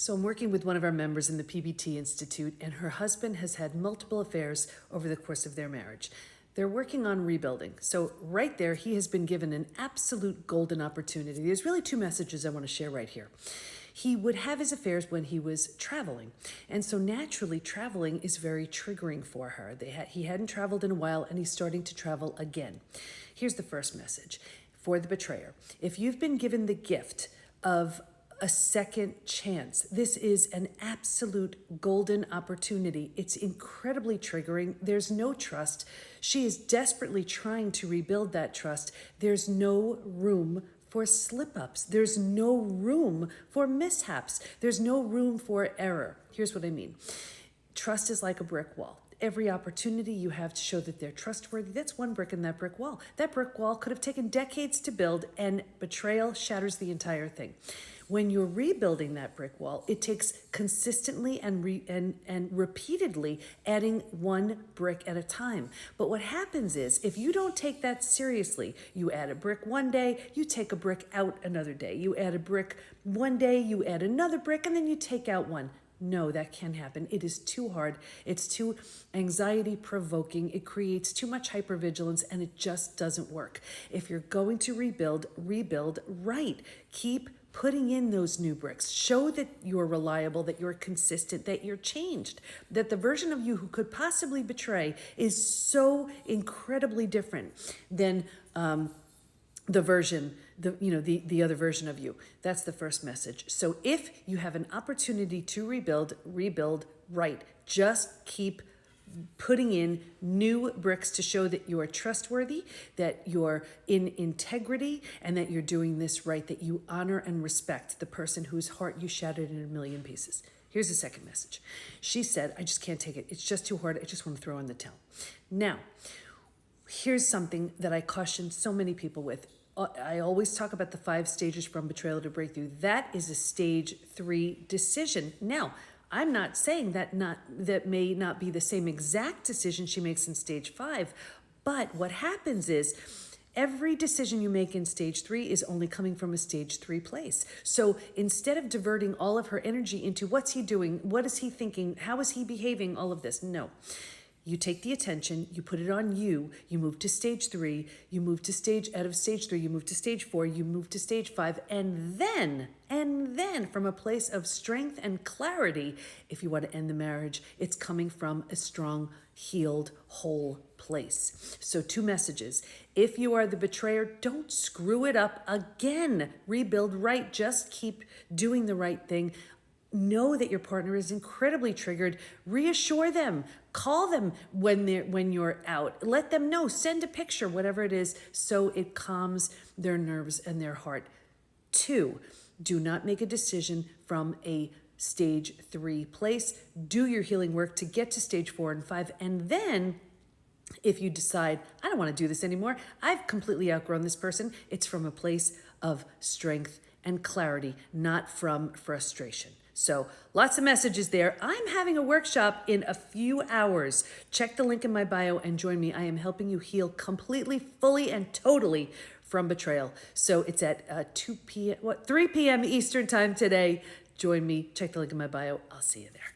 So I'm working with one of our members in the PBT Institute, and her husband has had multiple affairs over the course of their marriage. They're working on rebuilding. So right there, he has been given an absolute golden opportunity. There's really two messages I want to share right here. He would have his affairs when he was traveling. And so naturally, traveling is very triggering for her. He hadn't traveled in a while, and he's starting to travel again. Here's the first message for the betrayer. If you've been given the gift of a second chance, this is an absolute golden opportunity. It's incredibly triggering. There's no trust. She is desperately trying to rebuild that trust. There's no room for slip-ups. There's no room for mishaps. There's no room for error. Here's what I mean. Trust is like a brick wall. Every opportunity you have to show that they're trustworthy, that's one brick in that brick wall. That brick wall could have taken decades to build, and betrayal shatters the entire thing. When you're rebuilding that brick wall, it takes consistently and repeatedly adding one brick at a time. But what happens is, if you don't take that seriously, you add a brick one day, you take a brick out another day. You add a brick one day, you add another brick, and then you take out one. No, that can't happen. It is too hard. It's too anxiety provoking. It creates too much hypervigilance, and it just doesn't work. If you're going to rebuild right. Keep putting in those new bricks. Show that you're reliable, that you're consistent, that you're changed, that the version of you who could possibly betray is so incredibly different than the other version of you. That's the first message. So if you have an opportunity to rebuild right. Just keep putting in new bricks to show that you are trustworthy, that you're in integrity, and that you're doing this right, that you honor and respect the person whose heart you shattered in a million pieces. Here's the second message. She said, I just can't take it. It's just too hard. I just want to throw in the towel. Now, here's something that I caution so many people with. I always talk about the 5 stages from betrayal to breakthrough. That is a stage 3 decision. Now, I'm not saying that may not be the same exact decision she makes in stage 5, but what happens is every decision you make in stage 3 is only coming from a stage 3 place. So instead of diverting all of her energy into what's he doing, what is he thinking, how is he behaving, all of this, no. You take the attention, you put it on you move to stage 3, you move to out of stage 3, you move to stage 4, you move to stage 5, and then from a place of strength and clarity, if you want to end the marriage, it's coming from a strong, healed, whole place. So 2 messages. If you are the betrayer, don't screw it up again. Rebuild right. Just keep doing the right thing. Know that your partner is incredibly triggered. Reassure them. Call them when you're out. Let them know. Send a picture, whatever it is, so it calms their nerves and their heart. 2, do not make a decision from a stage 3 place. Do your healing work to get to stage 4 and 5. And then if you decide, I don't want to do this anymore, I've completely outgrown this person, it's from a place of strength and clarity, not from frustration. So lots of messages there. I'm having a workshop in a few hours. Check the link in my bio and join me. I am helping you heal completely, fully, and totally from betrayal. So it's at 3 p.m. Eastern time today. Join me. Check the link in my bio. I'll see you there.